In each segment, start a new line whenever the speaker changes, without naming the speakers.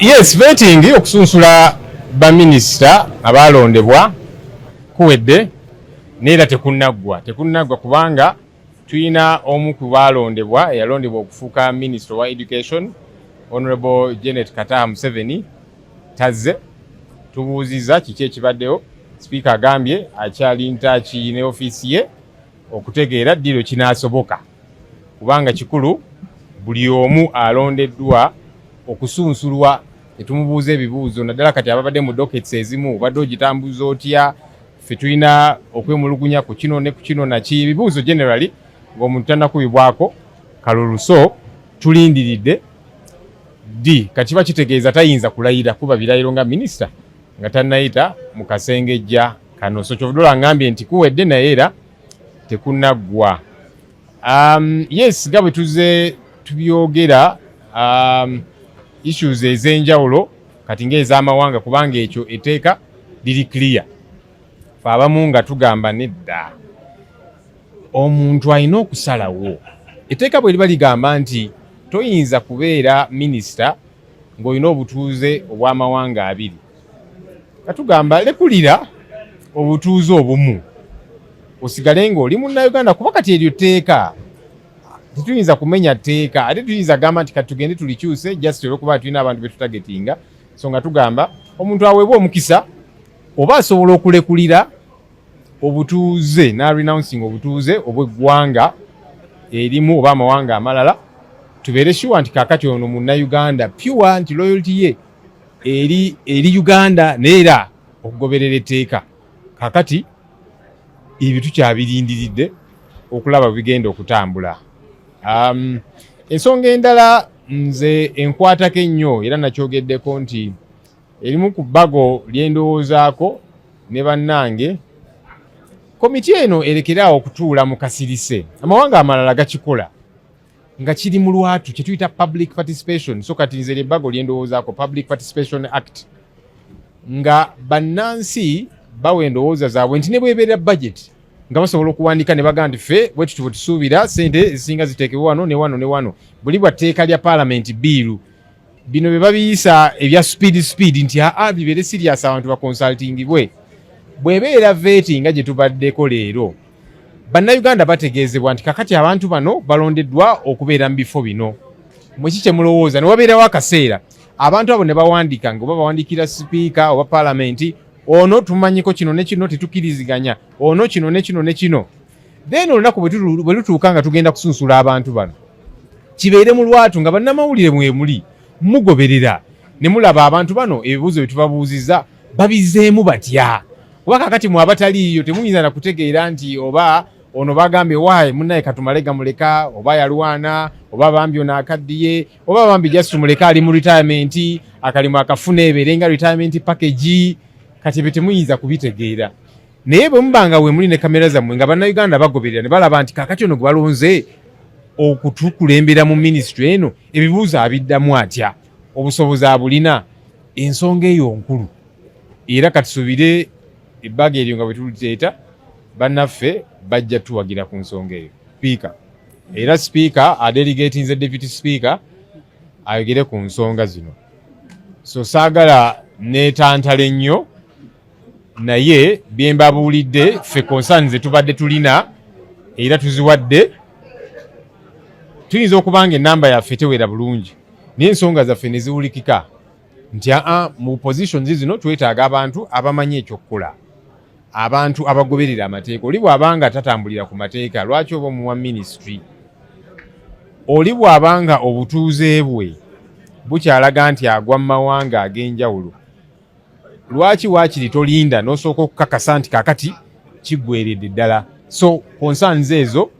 Yes, vetting okusunsula ba minister abalondebwa kuwedde neera tekunaggwa kubanga tuyina omu ku balondebwa yalondebwa okufuuka minister wa education Honorable Janet Kataha Museveni tazze tubuuziza kiki ekibaddewo. Speaker agambye akyali ntaki ne ofiisi ye okutegeera ddiro kinaasoboka kubanga kikulu buli omu alondeddwa okusunsulwa. Etumubuuza ebibuuzo naddala kati ababadde mu dockets ezimu obadde ogitambuza otya, ffe tulina okwemulugunya ku kino ne ku kino naki ebibuuzo generally ng'omuntu tannakubibwako kalulu. So tulindiridde ddi kati bakitegeeza tayinza kulayira kuba birayiro nga minisita nga tannayita mu kasengejja kano. So kyovudola ngambye nti kuwedde naye era tekunaggwa. Yes, nga bwe tuze tubyogera issues ez'enjawulo kati ng'ez'amawanga kubanga ekyo etteeka liri clear. Fe abamu nga tugamba nedda omuntu alina okusalawo. Etteeka bwe liba ligamba nti toyinza kubeera minisita ng'olina obutuuze obw'amawanga abiri, katugamba lekulira obutuuze obumu osigale ng'oli munnayuganda kuba kati eryo tteeka. Tetuyinza kumenya tteeka ate tuyinza gamba nti kati tugende tulikyuse just olw'okuba tulina abantu betutagetinga. So nga tugamba omuntu aweebwa omukisa oba asobola okulekulira obutuuze renouncing obutuuze obw'eggwanga erimu oba amawanga amalala, tubeere sure nti kaakati ono munnayuganda pure nti loyalty ye eri Uganda neera okugoberera etteeka. Kaakati ebyo tukyabirindiridde okulaba bigenda okutambula. Ensonga endala nze enkwatako ennyo era nakyogeddeko nti erimu ku bbago lyendowoozaako ne bannange, komiti eno erekeraawo okutuula mu kasirise. Amawanga amalala gakikola nga kiri mu lwatu kye tuyita public participation. So kati nze ebbago lyendowoozaako Public Participation Act, nga bannansi bawa endowooza zaabwe nti ne bwebeera budget nga basobola okuwandika ne bagamba nti ffe bwe tuti bwe tusuubira ssente ezisinga ziteekebwa wano ne wano ne wano. Buli bwa tteeka lya parliament biiru bino bye babiyisa ebya speed nti bibeere serious abantu bakonsultingibwe. Bwebeera vetting nga gye tubaddeko leero, bannayuganda bategeezebwa nti kakati abantu bano balondeddwa okubeera mu bifo bino. Mweki kye mulowooza ne wabeerawo akaseera abantu abo ne bawandika nga oba bawandikira sipiika oba parliament, ono tumanyiko kino ne kino tetukkiriziganya, ono kino ne kino ne kino. Then olunaku bwe lutuuka nga tugenda kusunsula abantu bano kibeere mu lwatu nga bannamawulire mwemuli mugoberera ne mulaba abantu bano ebibuuzo bye tubabuuzizza babizeemu batya. Kuba kakati mwe abataliiyo temuyinza na kutegeera nti oba ono bagambye waayi munnaye katumale gamuleka, oba yalwana, oba bambi ono akaddiye, oba bambi just tumuleka ali mu retirement, akalimu akafuna ebeere nga retirement package. Kati bye temuyinza kubitegeera. Naye bwe mubanga we muli ne kamera zammwe nga bannayuganda bagoberera ne balaba nti kakati ono gwe balonze okutukulembera mu ministry eno ebibuuzo abiddamu atya, obusobozi abulina, ensonga eyo nkulu. Era katusubire ebbaga eryo nga bwe tuliteeta bannaffe bajja tuwagira ku nsonga eyo. Speaker era speaker adelegatinze deputy speaker ayogere ku nsonga zino. So saagala neetantala ennyo, naye bye mbabuulidde ffe concerns ze tubadde tulina era tuziwadde. Tuyinza okubanga ennamba yaffe tewera bulungi naye ensonga zaffe ne ziwulikika nti mu positions zino twetaaga abantu abamanyi ekyokukola, abantu abagoberera amateeka. Oli bw'abanga tatambulira ku mateeka, lwaki oba omuwa ministry? Oli bw'abanga obutuuze bwe bukyalaga nti agwa mu mawanga ag'enjawulo, lwaki waakiri tolinda n'osooka okukakasa nti kakati kiggweredde ddala? So concerns ezo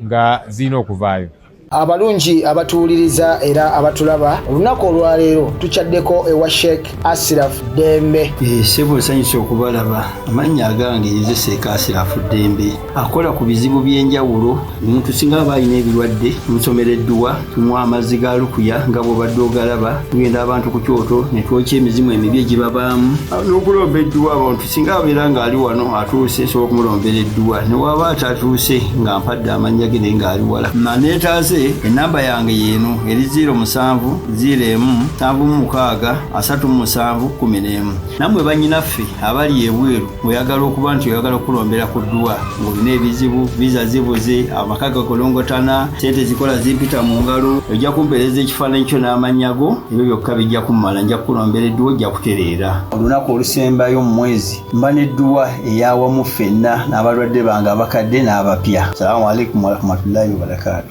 nga zirina okuvaayo.
Abalungi abatuwuliriza era abatulaba, olunaku olwaleero tukyaddeko ewa Sheikh Ashraf Dembe.
Sebo nsanyusa okubalaba. Amannya agange nze Sheikh Ashraf Dembe. Akola ku bizibu by'enjawulo. Omuntu singa aba alina ebirwadde musomereddwa, tunywa amazzi ga lukuya nga bw'obadde ogalaba, tugenda abantu ku kyoto ne twokya emizimu emibi egibabaamu. N'okulomba edduwa abantu singa abeera ng'ali wano atuuse sobola okumulombera edduwa, ne waba atatuuse nga mpadde amannya ge naye ng'ali wala. Naneetaase nze enamba yange yeeno eri 0701763711. Nammwe bannyinaffe abali ebweru oyagala okuba nti oyagala okulombera ku ddwa ng'olina ebizibu viza zibuze amaka gakolongotana sente zikola zimpita mu ngalo ojja kumpeereza ekifaananyi kyo n'amanyago ebyo byokka bijja kummala nja kulombera edduwa ojja kutereera. Olunaku olusembayo mu mwezi mba n'edduwa eyawamu ffenna n'abalwadde bange abakadde n'abapya. Salaamu alaikum warahmatullahi wabarakatuh.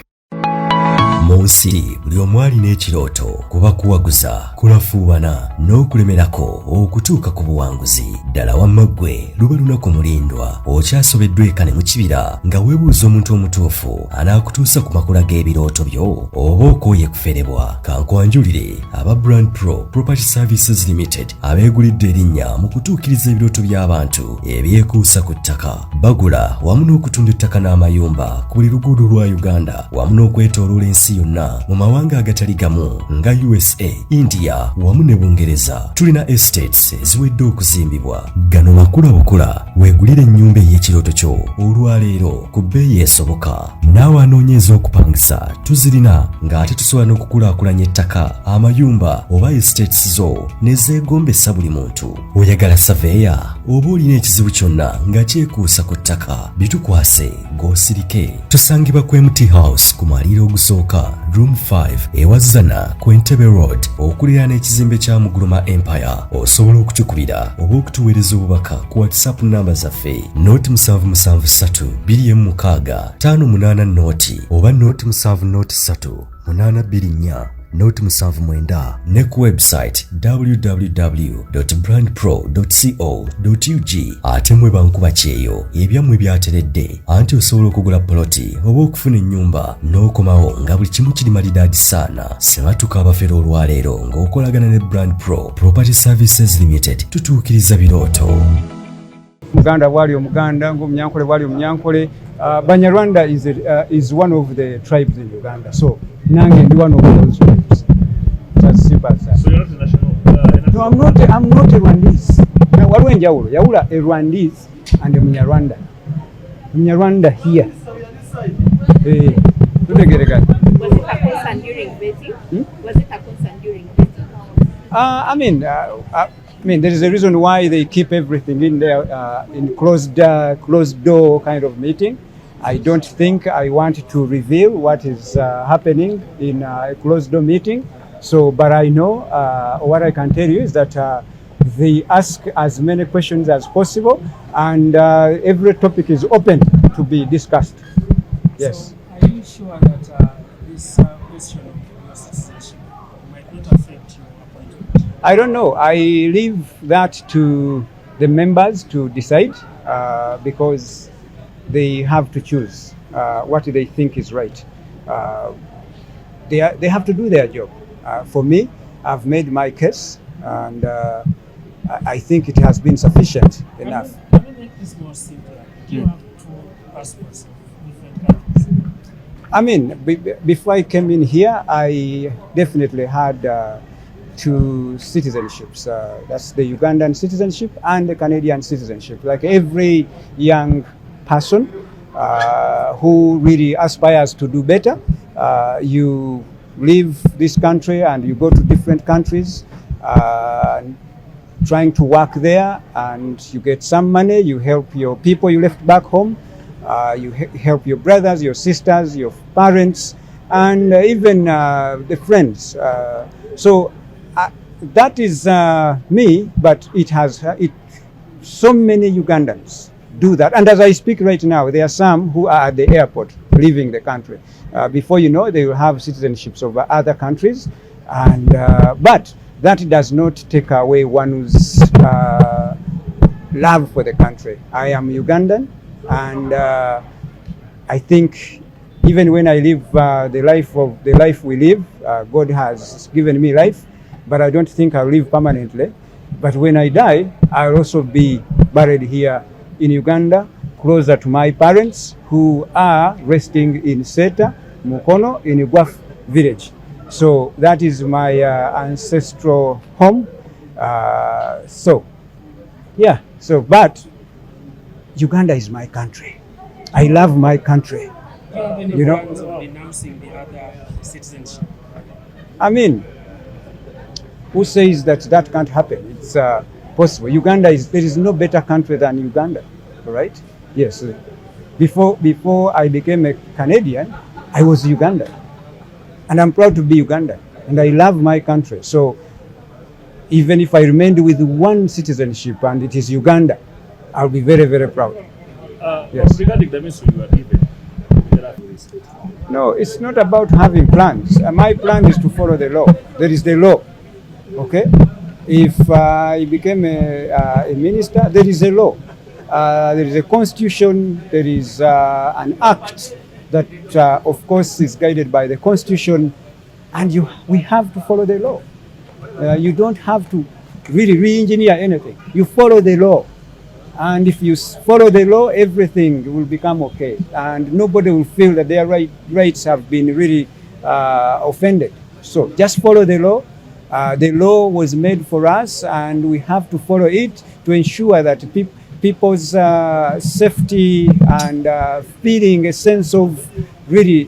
Mu nsi buli omu alina ekirooto kuba kuwaguza kulafuubana n'okulemerako okutuuka ku buwanguzi. Ddala wamma ggwe luba lunaku mulindwa okyasobeddwa eka ne mu kibira nga weebuuza omuntu omutuufu anaakutuusa ku makula g'ebirooto byo oba okooye kuferebwa. Kankwanjulire aba Brand Pro Property Services Limited abeegulidde erinnya mu kutuukiriza ebirooto by'abantu ebyekuusa ku ttaka. Bagula wamu n'okutunda ettaka n'amayumba ku buli luguudo lwa Uganda wamu n'okwetooloola ensi yonna mu mawanga agatali gamu nga USA, India wamu ne Bungereza. Tulina estates eziwedde okuzimbibwa. Gano makula bukula weegulire ennyumba ey'ekirooto kyo olwaleero ku bbeeyi esoboka. Naawe anoonyeza okupangisa tuzirina ng'ate tusobola n'okukulaakulanya ettaka, amayumba oba estates zo ne zeegombesa buli muntu. Oyagala saveya oba olina ekizibu kyonna nga kyekuusa ku ttaka bitukwase ng'osirike. Tusangibwa ku MT House ku maliro ogusooka Room 5 ewazana ku Entebbe Road okuliraana ekizimbe kya Muguluma Empire. Osobola okutukubira oba okutuweereza obubaka ku WhatsApp namba zaffe noti 7736 oba noti 773824 noti 79 ne ku website www.brandpro.co.ug. ate mwe bankuba kyeyo ebyammwe byateredde anti osobola okugula poloti oba okufuna ennyumba n'okomawo nga buli kimu kiri malidaadi saana. Sematuka abafera olwaleero ng'okolagana ne Brand Pro Property Services Limited tutuukiriza birooto.
Muganda bwali omuganda ng'omunyankole bwali omunyankole. Banyarwanda is one of the tribes in Uganda, so nange ndi one of those tribes. That's simple as that.
So you're not a national?
No, I'm not a Rwandese. Waliwo enjawulo yawula a Rwandese and a Munyarwanda. Munyarwanda here. Tutegeregana.
Was it a concern during vetting? Was it a concern during vetting?
I mean, there is a reason why they keep everything in there in closed door kind of meeting. I don't think I want to reveal what is happening in a closed door meeting. So, but I know what I can tell you is that they ask as many questions as possible, and every topic is open to be discussed. Yes.
So are you sure that this question of your citizenship might not affect your appointment?
I don't know. I leave that to the members to decide because they have to choose what they think is right. They have to do their job. For me, I've made my case, and I think it has been sufficient enough.
Can we make this more simpler? Do you have two passports of different countries?
I mean, before I came in here, I definitely had two citizenships. That's the Ugandan citizenship and the Canadian citizenship. Like every young person who really aspires to do better, you leave this country and you go to different countries trying to work there, and you get some money, you help your people you left back home, you help your brothers, your sisters, your parents, and even the friends. So that is me, but it has so many Ugandans do that. And as I speak right now, there are some who are at the airport leaving the country. Before you know, they will have citizenships of other countries, and but that does not take away one's love for the country. I am Ugandan, and I think even when I live the life we live, God has given me life, but I don't think I'll live permanently. But when I die, I'll also be buried here in Uganda, closer to my parents who are resting in Seta, Mukono, in Igwaf village. So that is my ancestral home. But Uganda is my country. I love my country. You know,
Plans of renouncing the other citizenship.
I mean, who says that that can't happen? It's possible. There is no better country than Uganda, right? Yes. Before I became a Canadian, I was Ugandan. And I'm proud to be Ugandan. And I love my country. So even if I remained with one citizenship and it is Uganda, I'll be very, very proud. Yes.
Regarding the message you are given,
no, it's not about having plans. My plan is to follow the law. There is the law. Okay? If I became a minister, there is a law. There is a constitution. There is an act that, of course, is guided by the constitution. And we have to follow the law. You don't have to really re-engineer anything. You follow the law. And if you follow the law, everything will become okay. And nobody will feel that their rights have been really offended. So just follow the law. The law was made for us, and we have to follow it to ensure that people's safety and feeling a sense of really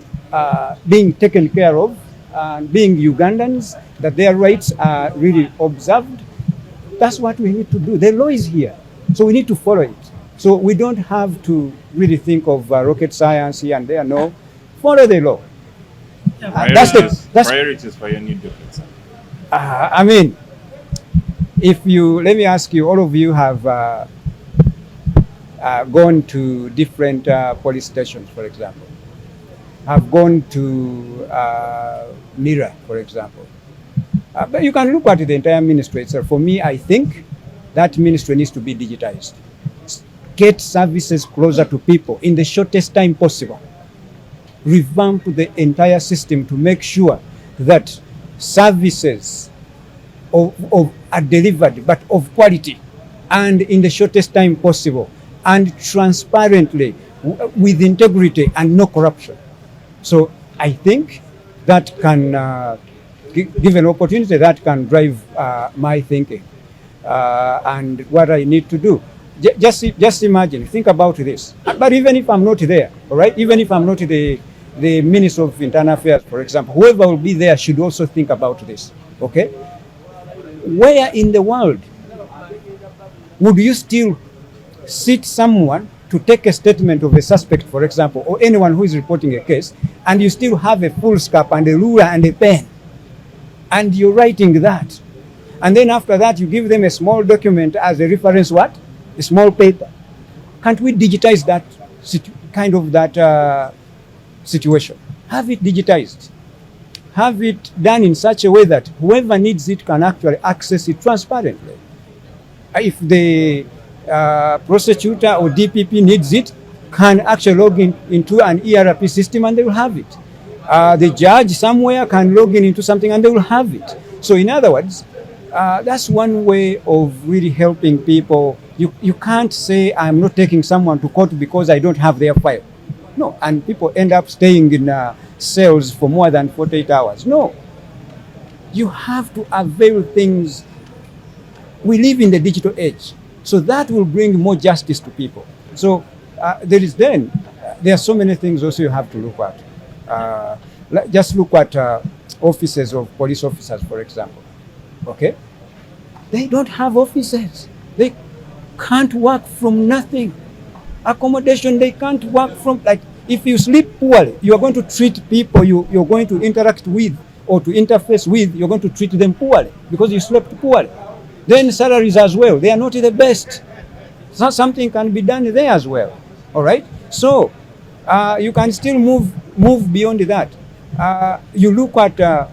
being taken care of, and being Ugandans, that their rights are really observed. That's what we need to do. The law is here. So we need to follow it. So we don't have to really think of rocket science here and there. No, follow the law. That's
priorities for your new documents.
I mean, let me ask you, all of you have gone to different police stations, for example, have gone to Mira, for example. But you can look at the entire ministry itself. For me, I think that ministry needs to be digitized. Get services closer to people in the shortest time possible. Revamp the entire system to make sure that services are delivered, but of quality and in the shortest time possible, and transparently, with integrity and no corruption. So I think that can give an opportunity that can drive my thinking. And what I need to do. Just imagine, think about this. But even if I'm not there, all right, even if I'm not the Minister of Internal Affairs, for example, whoever will be there should also think about this, okay? Where in the world would you still sit someone to take a statement of a suspect, for example, or anyone who is reporting a case, and you still have a foolscap and a ruler and a pen, and you're writing that? And then after that, you give them a small document as a reference, what? A small paper. Can't we digitize that situation? Have it digitized. Have it done in such a way that whoever needs it can actually access it transparently. If the prosecutor or DPP needs it, can actually log into an ERP system and they will have it. The judge somewhere can log into something and they will have it. So in other words, that's one way of really helping people. You can't say, I'm not taking someone to court because I don't have their file. No, and people end up staying in cells for more than 48 hours. No, you have to avail things. We live in the digital age, so that will bring more justice to people. So there are so many things also you have to look at. Just look at offices of police officers, for example. Okay, they don't have offices. They can't work from nothing. Accommodation, they can't work from, like, if you sleep poorly, you are going to treat people you're going to interact with or to interface with, you're going to treat them poorly because you slept poorly. Then salaries as well, they are not the best. So something can be done there as well. All right, so you can still move beyond that. You look at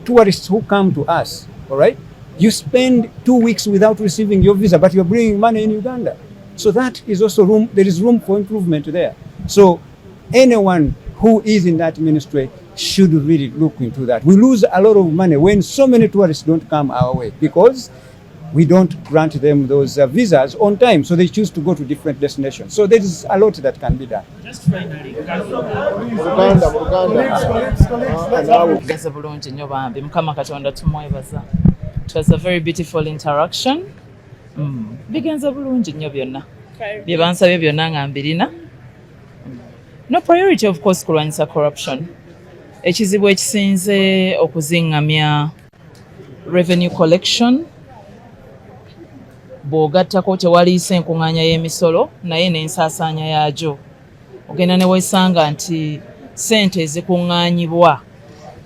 tourists who come to us. All right, you spend 2 weeks without receiving your visa, but you're bringing money in Uganda. So that is also there is room for improvement there. So anyone who is in that ministry should really look into that. We lose a lot of money when so many tourists don't come our way because we don't grant them those visas on time. So they choose to go to different destinations. So there is a lot that can be done.
Just finally,
it was a very beautiful interaction. Bigenza bulungi nnyo byonna. Bye bansabye byonna nga mbirina. No priority of course kulwanyisa corruption. Ekizibu ekisinze okuzingamya revenue collection bw'ogattako tewaliisa enkuŋŋaanya y'emisolo naye n'ensaasaanya yaagyo. Ogenda ne weesanga nti ssente ezikuŋŋaanyibwa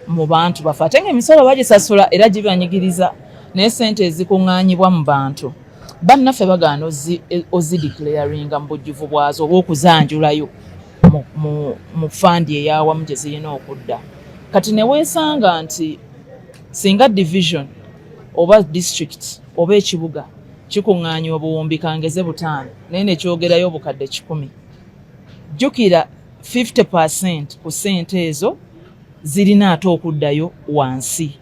mu bantu bafe ate ng'emisolo bagisasula era gibanyigiriza naye ssente ezikuŋŋaanyibwa mu bantu bannaffe bagaana ozideclaringa mu bujjuvu bwazo oba okuzanjulayo mu fandi ey'awamu gye zirina okudda. Kati ne weesanga nti singa division oba district oba ekibuga kikuŋŋaanyibwa buwumbi kangeze 5 naye ne kyogerayo obukadde 10, jjukira 50% ku ssente ezo zirina ate okuddayo wansi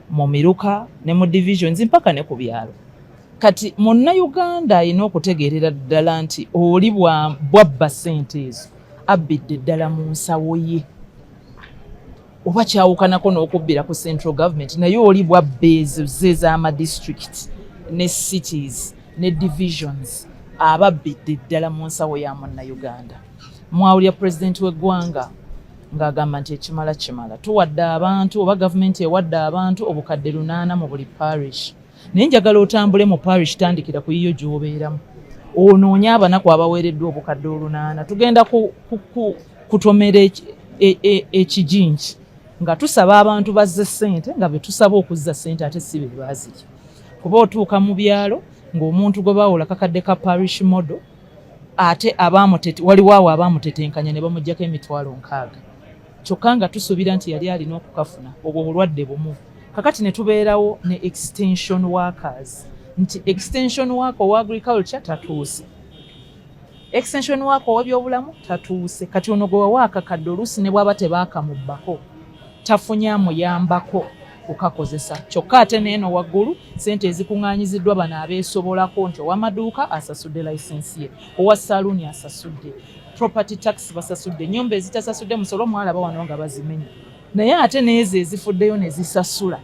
mu miruka ne mu divisions mpaka ne ku byalo. Kati Munnayuganda alina okutegeerera ddala nti oli bwabba ssente ezo abbidde ddala mu nsawo ye oba kyawukanako n'okubbira ku central government naye oli bwabba ezo z'amadistrict ne cities ne divisions aba abbidde ddala mu nsawo ya Munnayuganda. Mwawulira pulezidenti w'eggwanga ng'agamba nti ekimala kimala tuwadde abantu oba gavumenti ewadde abantu obukadde 800 mu buli parish. Naye njagala otambule mu parish tandikira ku yiyo gy'obeeramu onoonye abanaku abaweereddwa obukadde 800. Tugenda kutomera ekijinji nga tusaba abantu bazze ssente nga be tusaba okuzza ssente ate si be baazirya. Kuba otuuka mu byalo ng'omuntu gwe bawola kakadde ka parish model ate waliwo awo abaamutetenkanya ne bamuggyako emitwalo 60. Kyokka nga tusuubira nti yali alina okukafuna obwo bulwadde bumu. Kakati ne tubeerawo ne extension workers nti extension worker owa agriculture tatuuse, extension worker ow'ebyobulamu tatuuse. Kati ono gwe wawa akakadde oluusi ne bw'aba tebaakamubbako tafunye amuyambako kukakozesa. Kyokka ate n'eno waggulu ssente ezikuŋŋaanyiziddwa bano abeesobolako nti ow'amaduuka asasudde layisensi ye, owa saluuni asasudde, property tax basasudde, nnyumba ezitasasudde musolo mwalaba wano nga bazimenya. Naye ate n'ezo ezifuddeyo ne zisasula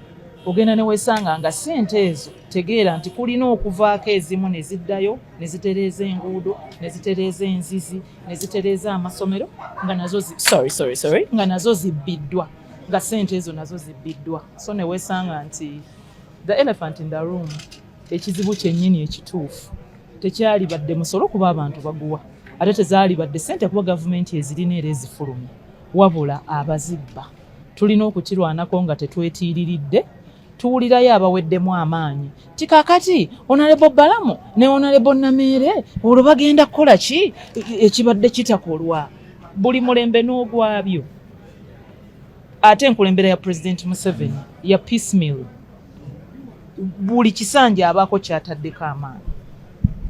ogenda ne weesanga nga ssente ezo tegeera nti kulina okuvaako ezimu ne ziddayo ne zitereeza enguudo ne zitereeza enzizi ne zitereeza amasomero nga nazo nga nazo zibbiddwa, nga ssente ezo nazo zibbiddwa. So ne weesanga nti the elephant in the room, ekizibu kyennyini ekituufu tekyali badde musolo kuba abantu baguwa, ate tezaali badde ssente kuba gavumenti ezirina era ezifulumya, wabula abazibba. Tulina okukirwanako nga tetwetiiriridde, tuwulirayo abaweddemu amaanyi. Tikakati Honorable Balamu ne Honorable Nameere olwo bagenda kukola ki ekibadde kitakolwa? Buli mulembe n'ogwabyo. Ate enkulembera ya President Museveni ya piecemeal. Buli kisanja abaako kyataddeko amaanyi.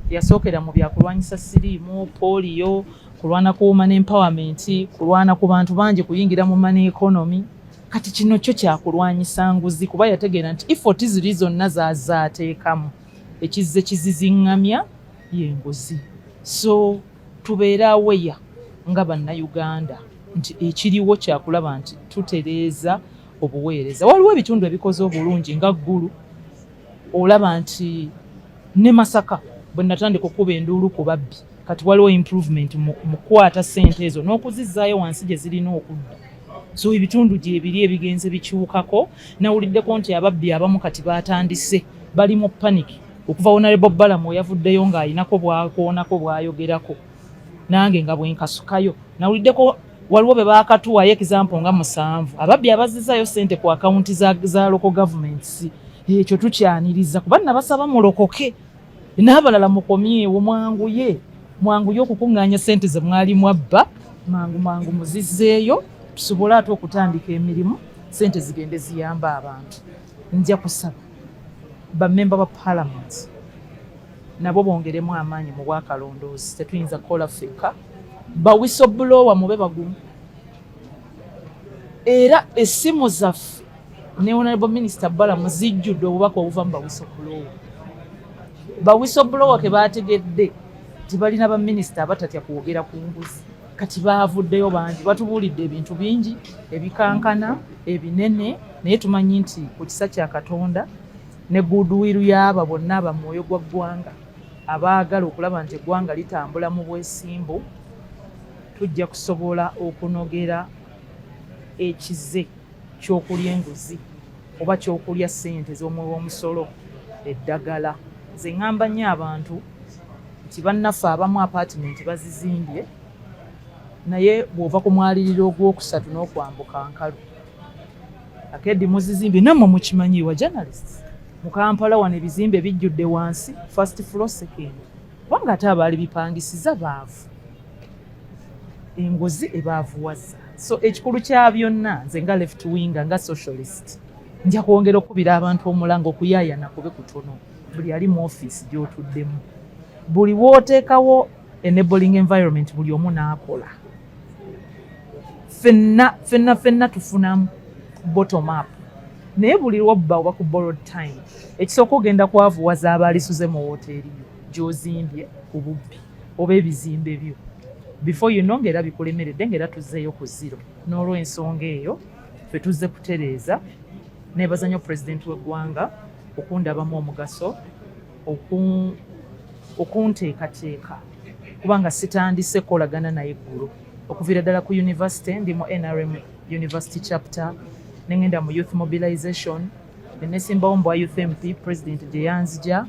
Yasookera mu byakulwanyisa siriimu, polio, kulwana ku women empowerment, kulwana ku bantu bangi kuyingira mu money economy. Kati kino kyo kyakulwanyisa nguzi kuba yategeera nti effort ziri zonna zazaateekamu ekizze kizizingamya y'enguzi. So tubeera aweya nga bannayuganda nti ekiriwo kyakulaba nti tutereeza obuweereza. Waliwo ebitundu ebikoze obulungi nga ggulu, olaba nti ne Masaka bwe natandika okuba enduulu ku babbi kati waliwo improvement mu kukwata ssente ezo n'okuzizzaayo wansi gye zirina okudda. So ebitundu gye ebiri ebigenze bikyukako. Nawuliddeko nti ababbi abamu kati baatandise bali mu panic okuva Honorable Balamu yavuddeyo ng'alinako bwakoonako bw'ayogerako nange nga bwenkasukayo. Nawuliddeko waliwo be baakatuwayo example nga 7 ababbi abazizzaayo ssente ku akawunti za local governments. Ekyo tukyaniriza kuba nabasaba mulokoke n'abalala mukomyewo mwanguye okukuŋŋaanya ssente ze mwali mwabba mangu muzizzeeyo tusobole ate okutandika emirimu ssente zigende ziyamba abantu. Nja kusaba bammemba ba parliament nabo bongeremu amaanyi mu bwakalondoozi. Tetuyinza kukola ffekka, ba whistleblower mube bagumu. Era essimu zaffe ne Honorable Minister Balamu zijjudde obubaka obuva mu ba whistleblower. Ba whistleblower ke baategedde nti balina ba minisita abatatya kwogera ku nguzi. Kati baavuddeyo bangi batubuulidde ebintu bingi ebikankana ebinene, naye tumanyi nti ku kisa kya Katonda ne goodwill y'aba bonna abamwoyo gwa ggwanga abaagala okulaba nti eggwanga litambula mu bwesimbu tujja kusobola okunogera ekize ky'okulya enguzi oba ky'okulya ssente z'omusolo eddagala. Nze ŋŋamba nnyo abantu nti bannaffe abamu apaatimenti bazizimbye naye bw'ova ku mwaliriro ogwokusatu n'okwambuka nkalu akeddi muzizimbye nammwe mukimanyi wa journalists mu Kampala wano ebizimbe bijjudde wansi first floor second kubanga ate abaali bipangisiza baavu engozi ebaavuwaza. So ekikulu kya byonna nze nga left winger nga socialist nja kwongera okubira abantu omulanga okuyaayana kube kutono buli ali mu office gy'otuddemu buli wooteekawo enabling environment buli omu n'akola ffenna tufunamu bottom up naye buli lwobba oba ku borrowed time ekisooka ogenda kwavuwaza abaalisuze mu woteeri gy'ozimbye ku bubbi oba ebizimbe byo before you know ng'era bikulemeredde ng'era tuzzeeyo ku zero. N'olw'ensonga eyo ffe tuzze kutereeza neebaza nnyo pulezidenti w'eggwanga okundabamu omugaso okunteekateeka kubanga sitandise kolagana naye eggulu okuviira ddala ku university ndi mu NRM university chapter nengenda mu youth mobilization nenesimbawo mbwa youth MP president gye yanzija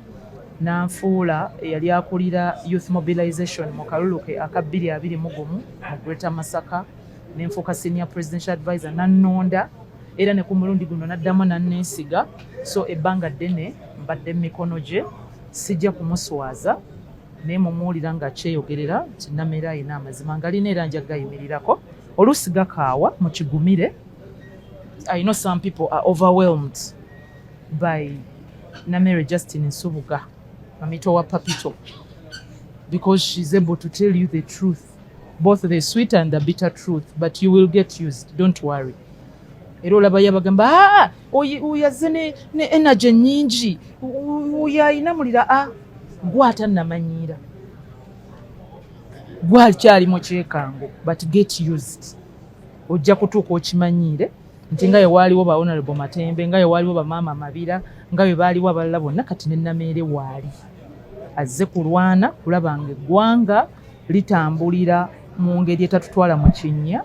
nanfuula eyali akulira youth mobilization mu kalulu ke aka 2021 mu Greater Masaka nenfuuka senior presidential advisor nannonda era ne ku mulundi guno naddamu nanneesiga so ebbanga ddene mbadde mikono gye sijja kumuswaza naye mumuwulira nga kyeyogerera nti Namera ayina amazima ngalina era nja gayimirirako oluusi gakaawa mu kigumire. I know some people are overwhelmed by Namera Justin Nsubuga Mamito wa Papito because she's able to tell you the truth, both the sweet and the bitter truth, but you will get used, don't worry. Era olaba yabagamba oyaze ne energy nyingi oyayina mulira gwata namanyiira gwakyali mu kyekango but get used ojja kutuuka okimanyiire nti nga yewaaliwo ba Honorable Matembe nga yewaaliwo ba Maama Mabira nga bwe baaliwo abalala bonna kati ne Namere waali azze kulwana kulaba nga eggwanga litambulira mu ngeri etatutwala mu kinnya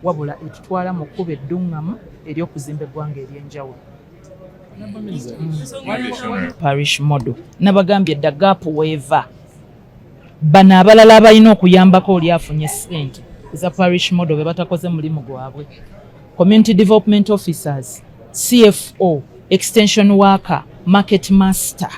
wabula etutwala mu kkuba edduŋŋamu ery'okuzimba eggwanga ery'enjawulo. Parish model nabagambye edda gaapu weeva bano abalala abalina okuyambako oli afunye ssente eza parish model be batakoze mulimu gwabwe. Community development officers, CFO, extension worker, market master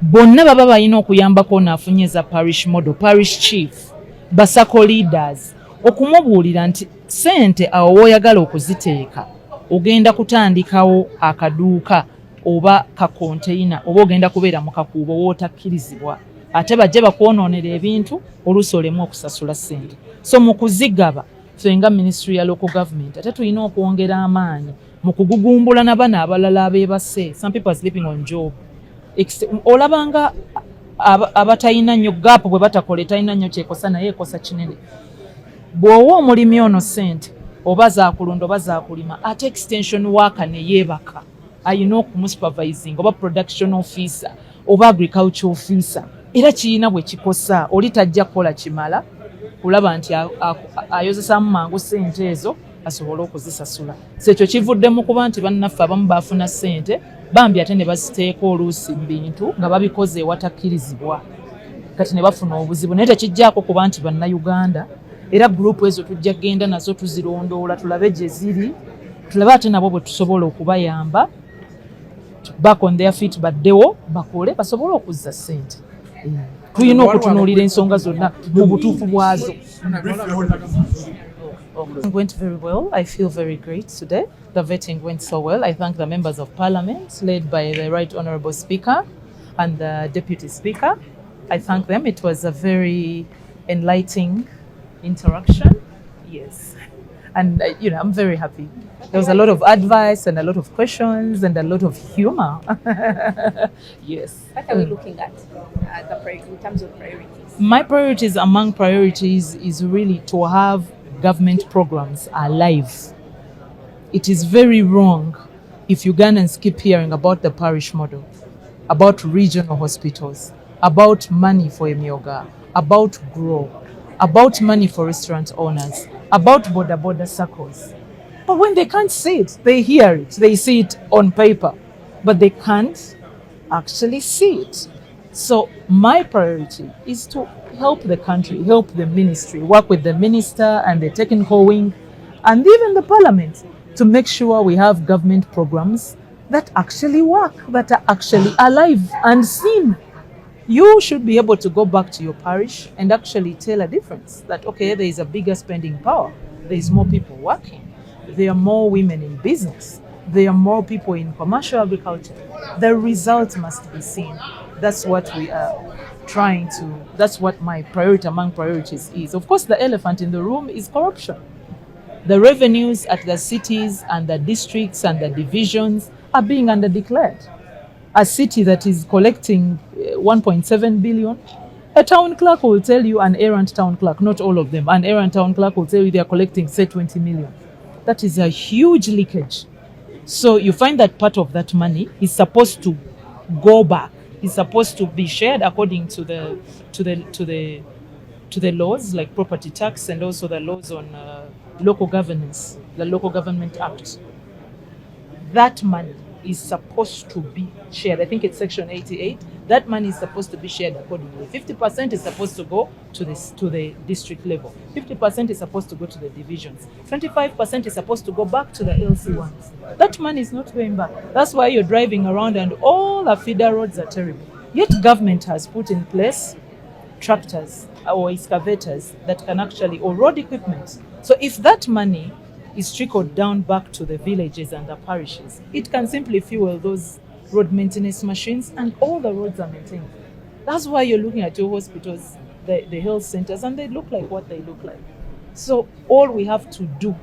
bonna baba balina okuyambako naafunye eza parish model, parish chief, basako leaders okumubuulira nti ssente awo w'oyagala okuziteeka ogenda kutandikawo akaduuka oba ka container oba ogenda kubeera mu kakuubo wootakkirizibwa ate bajje bakwonoonera ebintu oluusi olemu okusasula ssente. So mu kuzigaba ffe nga ministry ya local government ate tulina okwongera amaanyi mu kugugumbula na bano abalala abeebase. Some people are sleeping on job. Olabanga abatalina nnyo gaapu bwe batakola etalina nnyo kyekosa naye ekosa kinene. Bw'owa omulimi ono ssente oba zaakulunda oba zaakulima ate extension worker ne yeebaka ayina okumusupervising oba production officer oba agriculture officer era kiyina bwe kikosa oli tajja kukola kimala kulaba nti ayozesaamu mangu ssente ezo asobole okuzisasula. So ekyo kivuddemu kuba nti bannaffe abamu baafuna ssente bambi ate ne baziteeka oluusi mu bintu nga babikoze ewatakkirizibwa kati ne bafuna obuzibu naye tekijjaako kuba nti bannayuganda era gurupu ezo tujja genda nazo tuzirondoola tulabe gye ziri tulabe ate nabo bwe tusobola okubayamba back on their feet baddewo bakole basobole okuzza ssente. Tulina okutunuulira ensonga zonna mu butuufu bwazo. It went very well. I feel very great today. The vetting went so well. I thank the members of parliament led by the Right Honourable Speaker and the Deputy Speaker. I thank them. It was a very enlightening interaction. Yes. And, I'm very happy. There was a lot of advice and a lot of questions and a lot of humor. Yes.
What are we looking at in terms of priorities?
My priorities among priorities is really to have government programs alive. It is very wrong if Ugandans keep hearing about the parish model, about regional hospitals, about money for Emyoga, about GROW. about money for restaurant owners, about border circles. But when they can't see it, they hear it, they see it on paper, but they can't actually see it. So my priority is to help the country, help the ministry, work with the minister and the technical wing and even the parliament to make sure we have government programs that actually work, that are actually alive and seen. You should be able to go back to your parish and actually tell a difference that, okay, there is a bigger spending power. There is more people working. There are more women in business. There are more people in commercial agriculture. The results must be seen. That's what we are trying to, that's what my priority among priorities is. Of course, the elephant in the room is corruption. The revenues at the cities and the districts and the divisions are being underdeclared. A city that is collecting 1.7 billion, a town clerk will tell you, an errant town clerk, not all of them, an errant town clerk will tell you they are collecting, say, 20 million. That is a huge leakage. So you find that part of that money is supposed to go back. It's supposed to be shared according to the laws, like property tax and also the laws on local governance, the Local Government Act. That money is supposed to be shared. I think it's Section 88. That money is supposed to be shared accordingly. 50% is supposed to go to the district level. 50% is supposed to go to the divisions. 25% is supposed to go back to the LC ones. That money is not going back. That's why you're driving around and all the feeder roads are terrible. Yet government has put in place tractors or excavators that can actually, or road equipment. So if that money is trickled down back to the villages and the parishes, it can simply fuel those road maintenance machines and all the roads are maintained. That's why you're looking at your hospitals, the health centers, and they look like what they look like. So all we have to do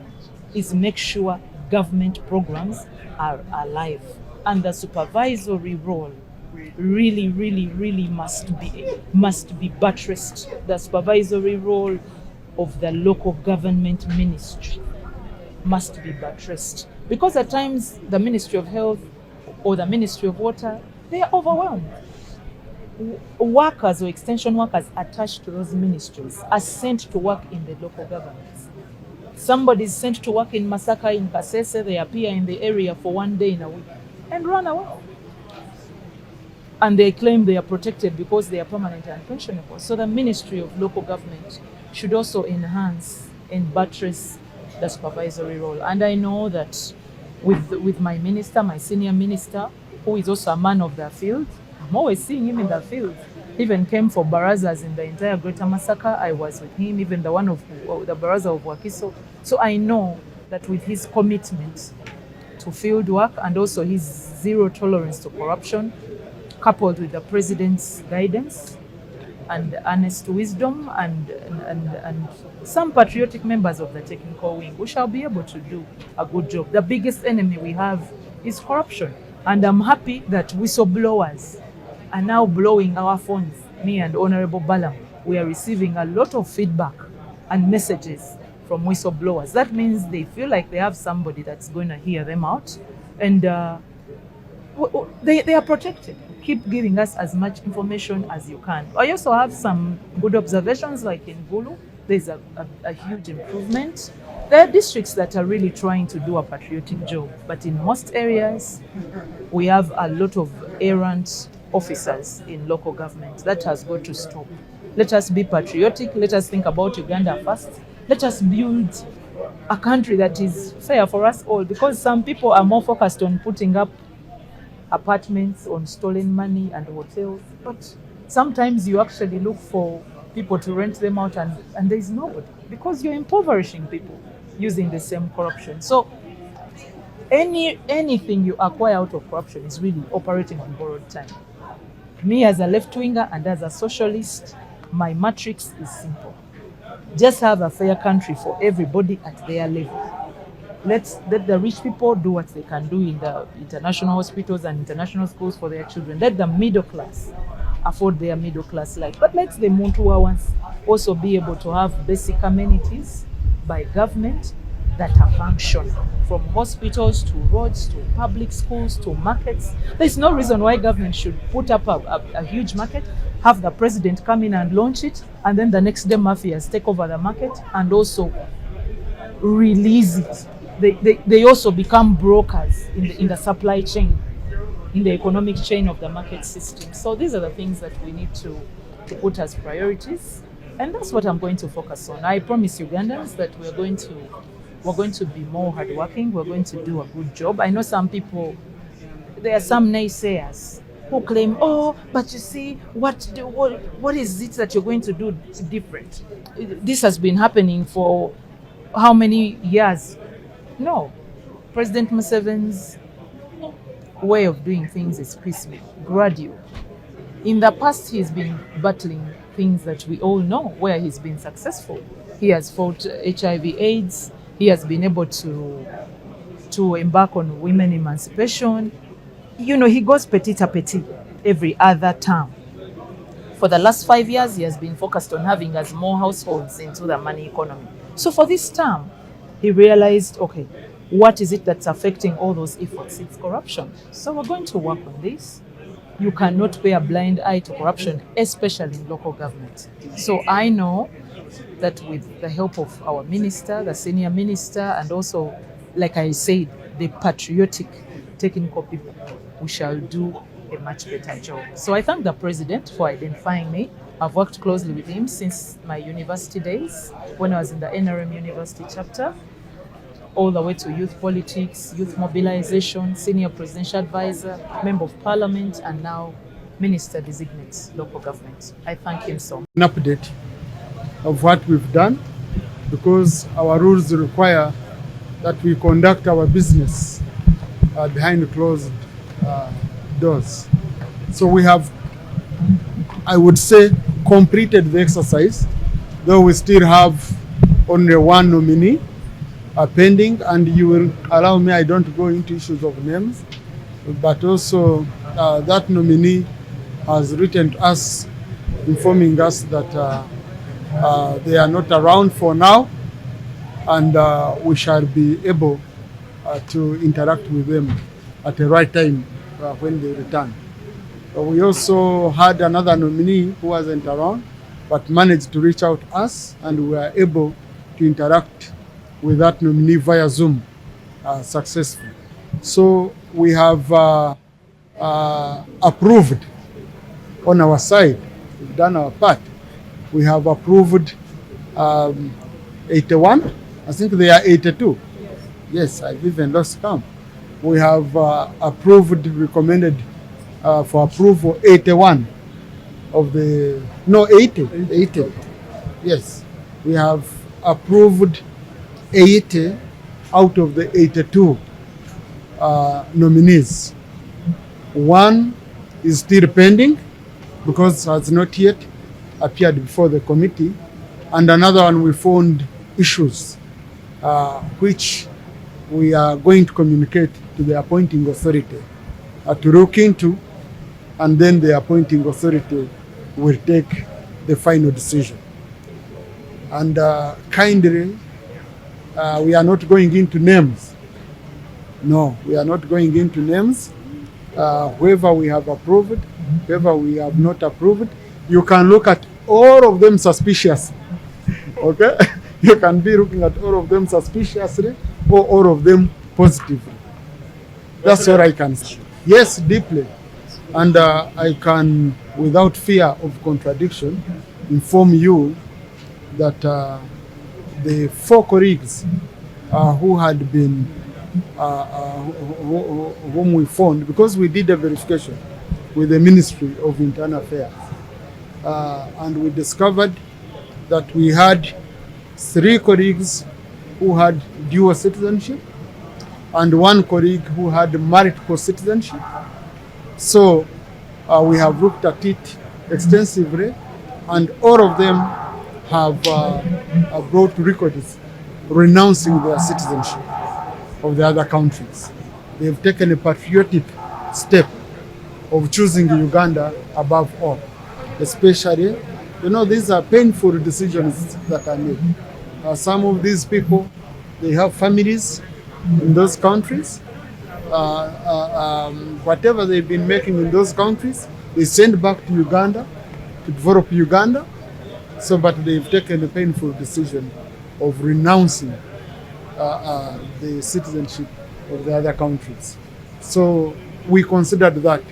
is make sure government programs are alive, and the supervisory role really must be buttressed. The supervisory role of the local government ministry must be buttressed, because at times the Ministry of Health or the Ministry of Water, they are overwhelmed. Workers or extension workers attached to those ministries are sent to work in the local governments. Somebody is sent to work in Masaka, in Kasese, they appear in the area for 1 day in a week and run away. And they claim they are protected because they are permanent and pensionable. So the Ministry of Local Government should also enhance and buttress the supervisory role. And I know that with my minister, my senior minister, who is also a man of the field, I'm always seeing him in the field. Even came for barazas in the entire Greater Masaka. I was with him, even the one of the baraza of Wakiso. So I know that with his commitment to field work and also his zero tolerance to corruption, coupled with the president's guidance and honest wisdom and some patriotic members of the technical wing, we shall be able to do a good job. The biggest enemy we have is corruption. And I'm happy that whistleblowers are now blowing our phones. Me and Honorable Balam, we are receiving a lot of feedback and messages from whistleblowers. That means they feel like they have somebody that's going to hear them out, and they are protected. Keep giving us as much information as you can. I also have some good observations, like in Gulu, there's a huge improvement. There are districts that are really trying to do a patriotic job, but in most areas, we have a lot of errant officers in local government. That has got to stop. Let us be patriotic. Let us think about Uganda first. Let us build a country that is fair for us all, because some people are more focused on putting up apartments, on stolen money and hotels. But sometimes you actually look for people to rent them out and there is nobody, because you're impoverishing people using the same corruption. So anything you acquire out of corruption is really operating on borrowed time. Me as a left-winger and as a socialist, my matrix is simple. Just have a fair country for everybody at their level. Let the rich people do what they can do in the international hospitals and international schools for their children. Let the middle class afford their middle class life. But let the Muntu ones also be able to have basic amenities by government that are functional, from hospitals to roads to public schools to markets. There's no reason why government should put up a huge market have the president come in and launch it, and then the next day mafias take over the market and also release it. They also become brokers in the supply chain, in the economic chain of the market system. So these are the things that we need to put as priorities, and that's what I'm going to focus on. I promise Ugandans that we're going to be more hardworking. We're going to do a good job. I know some people, there are some naysayers who claim, oh, but you see, what is it that you're going to do different? This has been happening for how many years? No. President Museveni's way of doing things is peaceful, gradual. In the past, he's been battling things that we all know where he's been successful. He has fought HIV/AIDS. He has been able to embark on women emancipation. You know, he goes petit a petit every other term. For the last 5 years, he has been focused on having as more households into the money economy. So for this term, he realized, okay, what is it that's affecting all those efforts? It's corruption. So we're going to work on this. You cannot pay a blind eye to corruption, especially in local government. So I know that with the help of our minister, the senior minister, and also, like I said, the patriotic technical people, we shall do a much better job. So I thank the president for identifying me. I've worked closely with him since my university days, when I was in the NRM University chapter, all the way to youth politics, youth mobilization, senior presidential advisor, member of parliament, and now minister designate local government. I thank him so much.
An update of what we've done, because our rules require that we conduct our business behind closed doors. So we have, I would say, completed the exercise, though we still have only one nominee pending, and you will allow me, I don't go into issues of names, but also that nominee has written to us informing us that they are not around for now, and we shall be able to interact with them at the right time when they return. We also had another nominee who wasn't around but managed to reach out to us, and we were able to interact with that nominee via Zoom successfully. So we have approved on our side. We've done our part. We have approved 81. I think they are 82. Yes, I've even lost count. We have approved, recommended for approval 81 of the, no, 80. Yes, we have approved 80 out of the 82 nominees. One is still pending because has not yet appeared before the committee, and another one we found issues which we are going to communicate to the appointing authority to look into, and then the appointing authority will take the final decision. And kindly, we are not going into names. No, we are not going into names. Whoever we have approved, whoever we have not approved, you can look at all of them suspiciously. Okay? You can be looking at all of them suspiciously or all of them positively. That's all I can say. Yes, deeply. And I can, without fear of contradiction, inform you that the 4 colleagues who had been, whom we found, because we did a verification with the Ministry of Internal Affairs, and we discovered that we had 3 colleagues who had dual citizenship and 1 colleague who had multiple citizenship. So we have looked at it extensively, and all of them have brought records renouncing their citizenship of the other countries. They've taken a patriotic step of choosing Uganda above all. Especially, you know, these are painful decisions that are made. Some of these people, they have families in those countries. Whatever they've been making in those countries, they send back to Uganda to develop Uganda. So, but they've taken a painful decision of renouncing the citizenship of the other countries. So we considered that,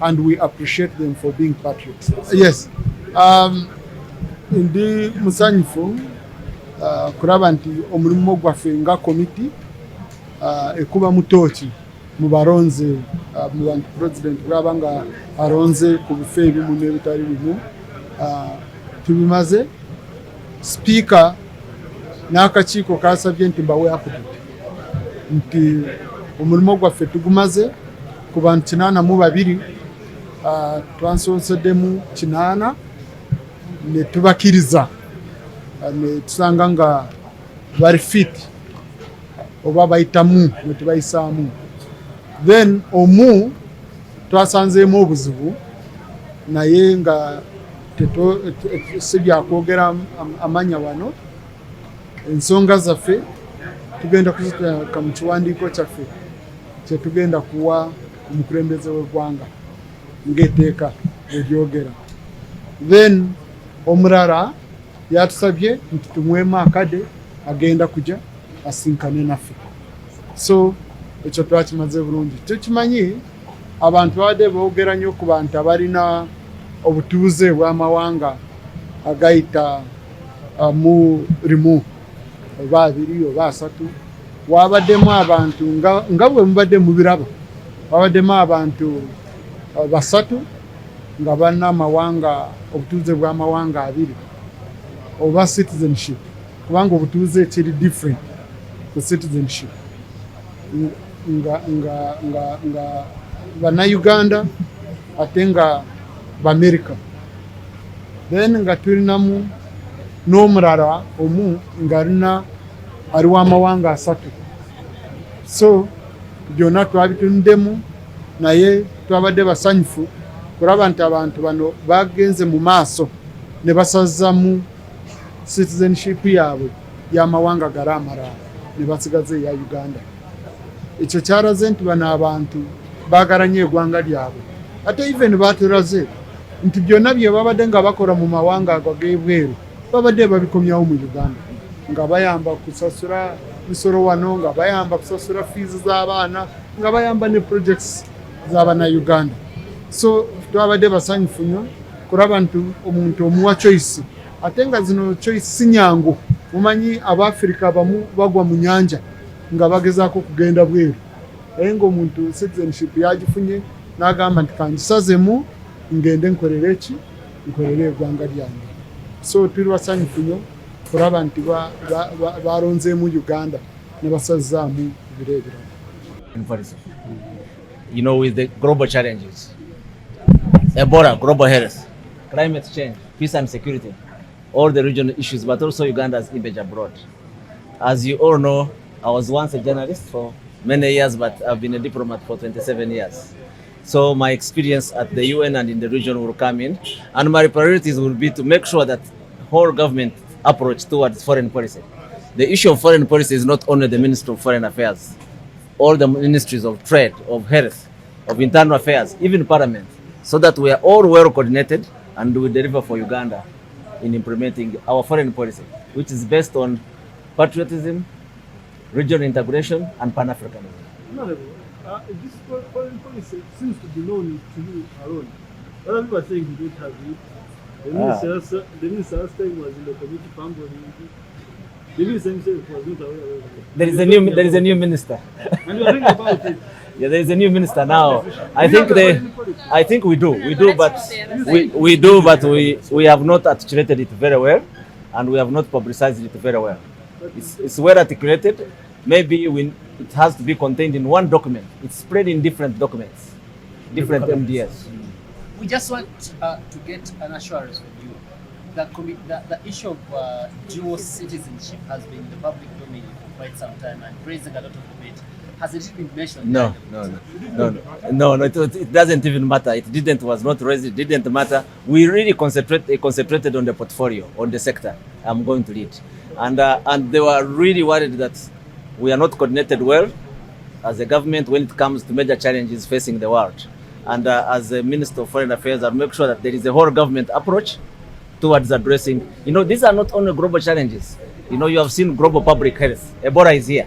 and we appreciate them for being patriots. Yes, ndi musanyifu kuraba nti omulimu gwaffe nga komiti ekuba mutoki mu baronze mu bantu president bwaba nga aronze ku bifo ebimu n'ebitali bimu tubimaze. Speaker n'akakiiko kasabye nti mbawe update nti omulimu gwaffe tugumaze ku bantu 82 twansoseddemu 8 ne tubakiriza ne tusanga nga bari fit oba bayitamu ne tubayisaamu. Then omu twasanzeemu obuzibu naye nga sibyakwogera amanya wano. Ensonga zaffe tugenda kuziteeka mu kiwandiiko kyaffe kye tugenda kuwa ku mukulembeze w'eggwanga ng'etteeka eryogera. Then omulala yatusabye nti tumwemu akade agenda kujja asinkane naffe. So ekyo twakimaze bulungi. Tukimanyi abantu babadde boogera nnyo ku bantu abalina obutuuze bw'amawanga agayita mu rimu oba 2 oba 3. Wabaddemu abantu nga bwe mubadde mubiraba, wabaddemu abantu 3 nga balina amawanga obutuuze bw'amawanga 2 oba citizenship, kubanga obutuuze kiri different ku citizenship. nga bannayuganda ate nga b'Amerika. Then nga tulinamu n'omulala omu nga ali w'amawanga 3. So byonna twabitundemu naye twabadde basanyufu kuraba nti abantu bano bagenze mu maaso ne basazzamu citizenship yaabwe y'amawanga gali amalala ne basigaze eya Uganda. Ekyo kyalaze nti bano abantu baagala nnyo eggwanga lyabwe. Ate even baatulaze nti byonna bye babadde nga bakola mu mawanga ago ag'ebweru babadde babikomyawo mu Uganda, nga bayamba kusasula misolo wano, nga bayamba kusasula fees z'abaana, nga bayamba ne projects z'Abannayuganda. So twabadde basanyufu nnyo kuraba nti omuntu omuwa choice, ate nga zino choice si nyangu. Mumanyi Abafirika abamu bagwa mu nyanja nga bagezaako kugenda bweru, naye ng'omuntu citizenship yagifunye n'agamba nti kangisazemu ngende nkolere eggwanga lyange. So tuli basanyufu nnyo kuraba nti baronzeemu Uganda ne basazzaamu ebiro ebirala.
You know, with the global challenges, Ebola, global health, climate change, peace and security, all the regional issues, but also Uganda's image abroad. As you all know, I was once a journalist for many years, but I've been a diplomat for 27 years. So my experience at the UN and in the region will come in, and my priorities will be to make sure that whole government approach towards foreign policy. The issue of foreign policy is not only the Ministry of Foreign Affairs, all the ministries of trade, of health, of internal affairs, even parliament, so that we are all well coordinated and we deliver for Uganda in implementing our foreign policy, which is based on patriotism, regional integration, and Pan-Africanism.
This foreign policy seems to be known to you alone. Other people are saying you don't have it. The minister last time was in the committee family. The minister himself was not aware of it.
There is a new minister.
And you are thinking about it.
Yeah, there is a new minister now. I think we do, but we have not articulated it very well, and we have not publicized it very well. It's well articulated. Maybe it has to be contained in one document. It's spread in different documents, different MDS.
We just want to get an assurance from you that the issue of dual citizenship has been in the public domain for quite some time and raising a lot of debate. Has it been mentioned?
No. It doesn't even matter. Was not raised. It didn't matter. We really concentrated on the portfolio, on the sector I'm going to lead, and they were really worried that we are not coordinated well as a government when it comes to major challenges facing the world. And as a Minister of Foreign Affairs, I'll make sure that there is a whole government approach towards addressing, these are not only global challenges. You have seen global public health. Ebola is here.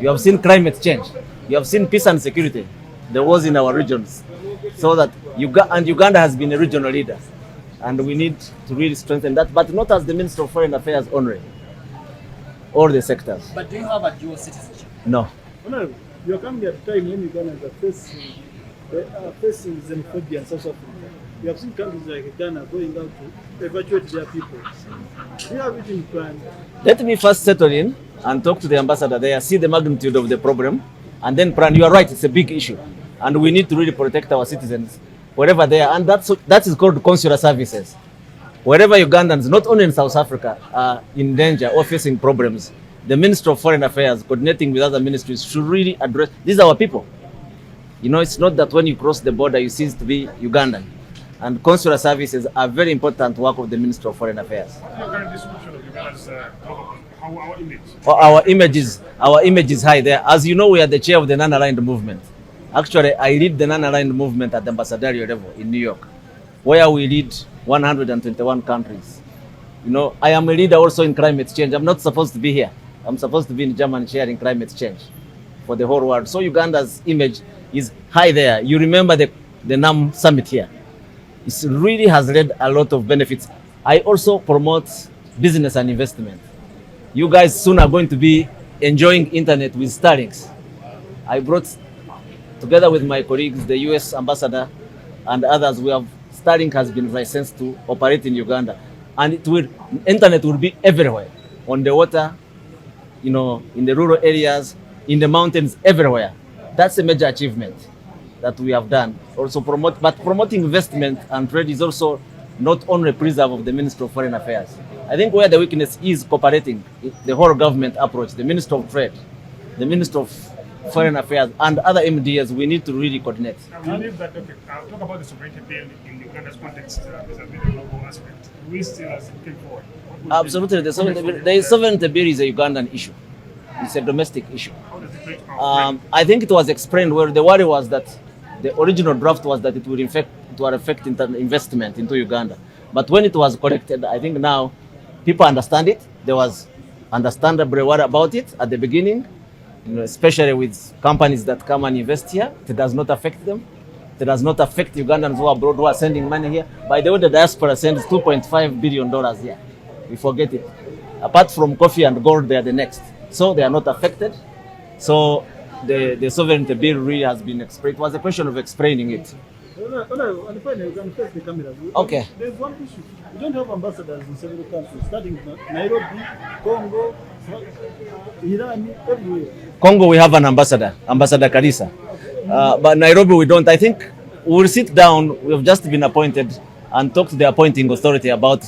You have seen climate change. You have seen peace and security. There was in our regions. So that Uganda has been a regional leader. And we need to really strengthen that, but not as the Minister of Foreign Affairs only. All the sectors.
But do you have a dual citizenship?
No.
No, you're coming at a time when Ugandans are facing xenophobia in South Africa. You have seen countries like Ghana going out to evacuate their people. Do you have it in plan?
Let me first settle in and talk to the ambassador there, see the magnitude of the problem, and then plan. You are right, it's a big issue. And we need to really protect our citizens wherever they are. And that is called consular services. Wherever Ugandans, not only in South Africa, are in danger or facing problems, the Minister of Foreign Affairs, coordinating with other ministries, should really address. These are our people. It's not that when you cross the border, you cease to be Ugandan. And consular services are very important work of the Minister of Foreign Affairs. Our image is high there. As you know, we are the chair of the non-aligned movement. Actually, I lead the non-aligned movement at the ambassadorial level in New York, where we lead 121 countries. I am a leader also in climate change. I'm not supposed to be here. I'm supposed to be in Germany chairing climate change for the whole world. So Uganda's image is high there. You remember the NAM summit here. It really has led a lot of benefits. I also promote business and investment. You guys soon are going to be enjoying internet with Starlinks. I brought, together with my colleagues, the US ambassador and others, Starlink has been licensed to operate in Uganda. And internet will be everywhere, on the water, in the rural areas, in the mountains, everywhere. That's a major achievement that we have done. Also promoting investment and trade is also not only preserve of the Minister of Foreign Affairs. I think where the weakness is cooperating, the whole government approach, the Minister of Trade, the Minister of Foreign Affairs, and other MDs, we need to really coordinate.
I believe that, talk about the sovereignty bill in Uganda's context, there's a very global aspect. We still are looking forward.
Absolutely, the sovereignty bill is a Ugandan issue. It's a domestic issue. I think it was explained where the worry was that the original draft was that it would affect investment into Uganda. But when it was corrected, I think now people understand it. There was understandable worry about it at the beginning, especially with companies that come and invest here. It does not affect them. It does not affect Ugandans who are abroad, who are sending money here. By the way, the diaspora sends $2.5 billion here. We forget it. Apart from coffee and gold, they are the next. So they are not affected. So the sovereignty bill really has been explained. It was a question of explaining it. Okay.
There's one issue. We don't have ambassadors in several countries, starting with Nairobi, Congo, Iran, everywhere.
Congo, we have an ambassador, Ambassador Karisa. But Nairobi, we don't. I think we'll sit down. We've just been appointed and talk to the appointing authority about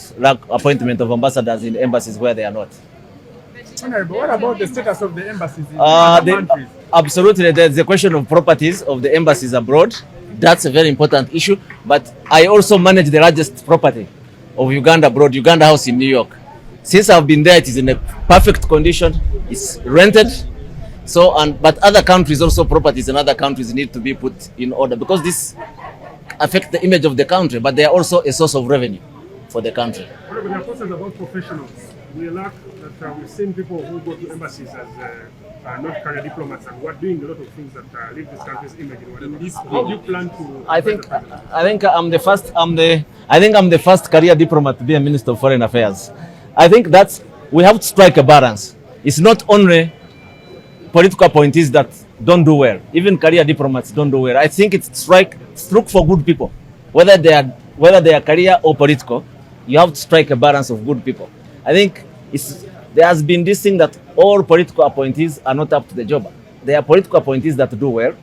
appointment of ambassadors in embassies where they are not.
But what about the status of the embassies in other countries?
Absolutely, there's the question of properties of the embassies abroad. That's a very important issue. But I also manage the largest property of Uganda abroad, Uganda House in New York. Since I've been there, it is in a perfect condition. It's rented. But other countries also, properties in other countries need to be put in order because this affects the image of the country, but they are also a source of revenue for the country.
What about the questions about professionals? We lack that we've seen people who go to embassies as not career diplomats and who are doing a lot of things that leave this country's image in whatever. How do you plan to?
I think I'm the first career diplomat to be a Minister of Foreign Affairs. I think we have to strike a balance. It's not only political appointees that don't do well. Even career diplomats don't do well. I think it's look for good people, whether they are career or political. You have to strike a balance of good people. I think there has been this thing that all political appointees are not up to the job. There are political appointees that do well.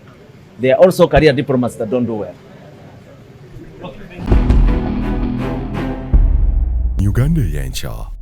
There are also career diplomats that don't do well.
Uganda Eyenkya.